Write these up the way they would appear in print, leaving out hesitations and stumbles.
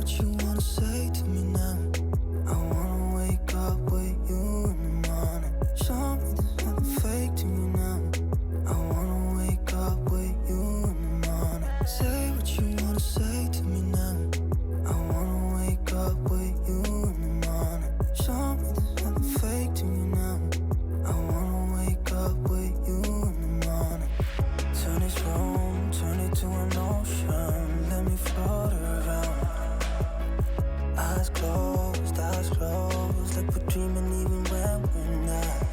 what you wanna say to me now. I wanna wake up with you in the morning. Show me there's nothing fake to me now. I wanna wake up with you in the morning. Say what you wanna say to me now. I wanna wake up with you in the morning. Show me there's nothing fake to me now. I wanna wake up with you in the morning. Turn this room, turn it to an ocean. Let me float around. Eyes closed, like we're dreaming even when we're not.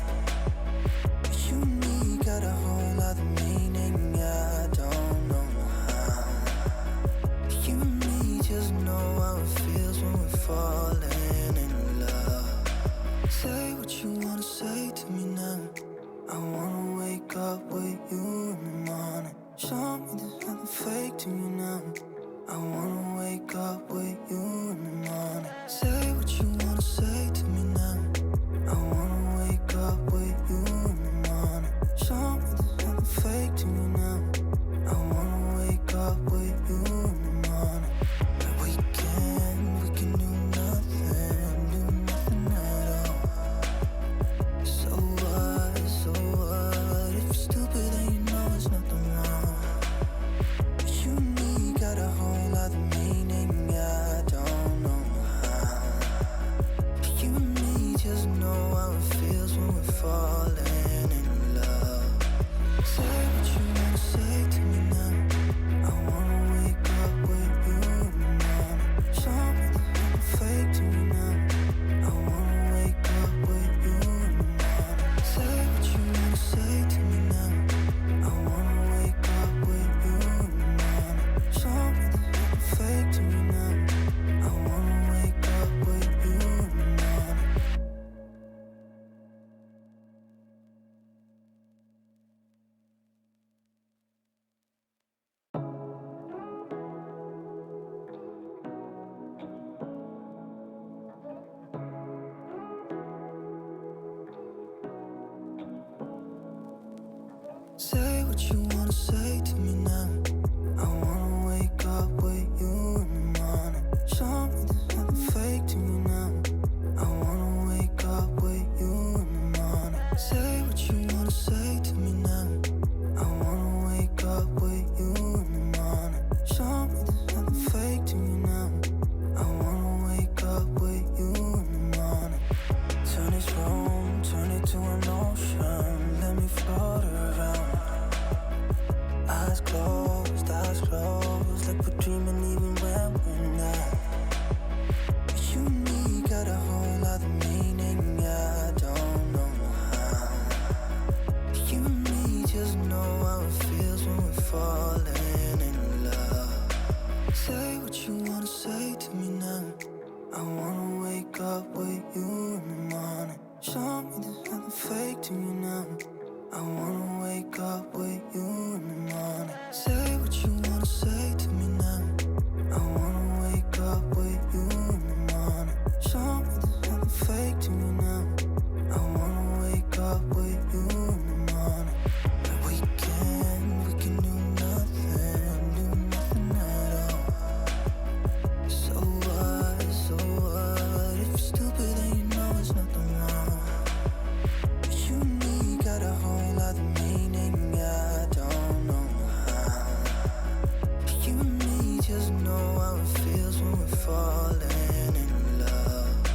You and me got a whole other meaning, I don't know how. You and me just know how it feels when we're falling in love. Say what you wanna say to me now. I wanna wake up with you in the morning. Show me there's nothing fake to me now. I wanna wake up with you in the morning. Say what you wanna say to me now. I wanna wake up with you in the morning. Show me there's nothing fake to me now. I wanna wake up with you in the morning. We can do nothing at all. So what, if you're stupid then you know there's nothing wrong. You and me got a whole other meaning, I don't know how. You and me just know how it feels when we're falling in love. Say what you wanna say to me now. I wanna wake up with you in the morning. Show me there's nothing fake to me now. I wanna wake up with you in the morning. Say what you wanna say to me now. I wanna wake up with you in the morning. Show me there's nothing fake to me now. I wanna wake up with you in the morning. Say what you wanna say to me now. I wanna wake up with you in the morning. Show me there's nothing fake to me now. I wanna wake up with you in the morning. Say what you wanna say to me now. I wanna wake up with you in the morning. Show me there's nothing fake to me now. I wanna wake up with you in the morning. Turn this room, turn it to an ocean. Let me float around. Eyes closed, like we're dreaming even when we're not. You and me got a whole other meaning, I don't know how. You and me just know how it feels when we're falling in love. Say what you wanna say to me now. I wanna wake up with you in the morning. Show me there's nothing fake to me now. I wanna wake up with you in the morning. Say what you wanna say to me now. I wanna wake up with you in the morning. Show me there's nothing fake to me now. I wanna wake up with you in the morning. We can do nothing at all. So what, if you're stupid then you know there's nothing wrong. You and me got a whole other meaning, I don't know how. You and me just know how it feels when we're falling in love.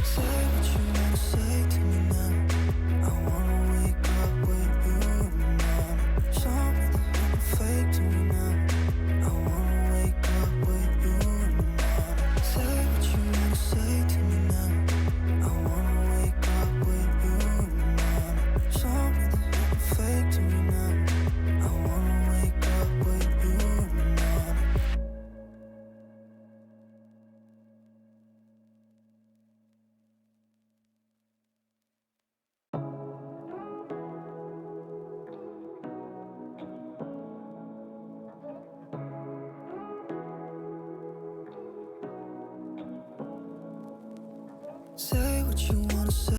Say what you wanna say to me now. I wanna wake up with you in the morning. Show me there's nothing fake to me now. I wanna wake up with you in the morning. Say what you wanna say to me now. I wanna wake up with you in the morning. Show me there's nothing fake to me now. I wanna wake up with you in the morning. Say what you wanna say.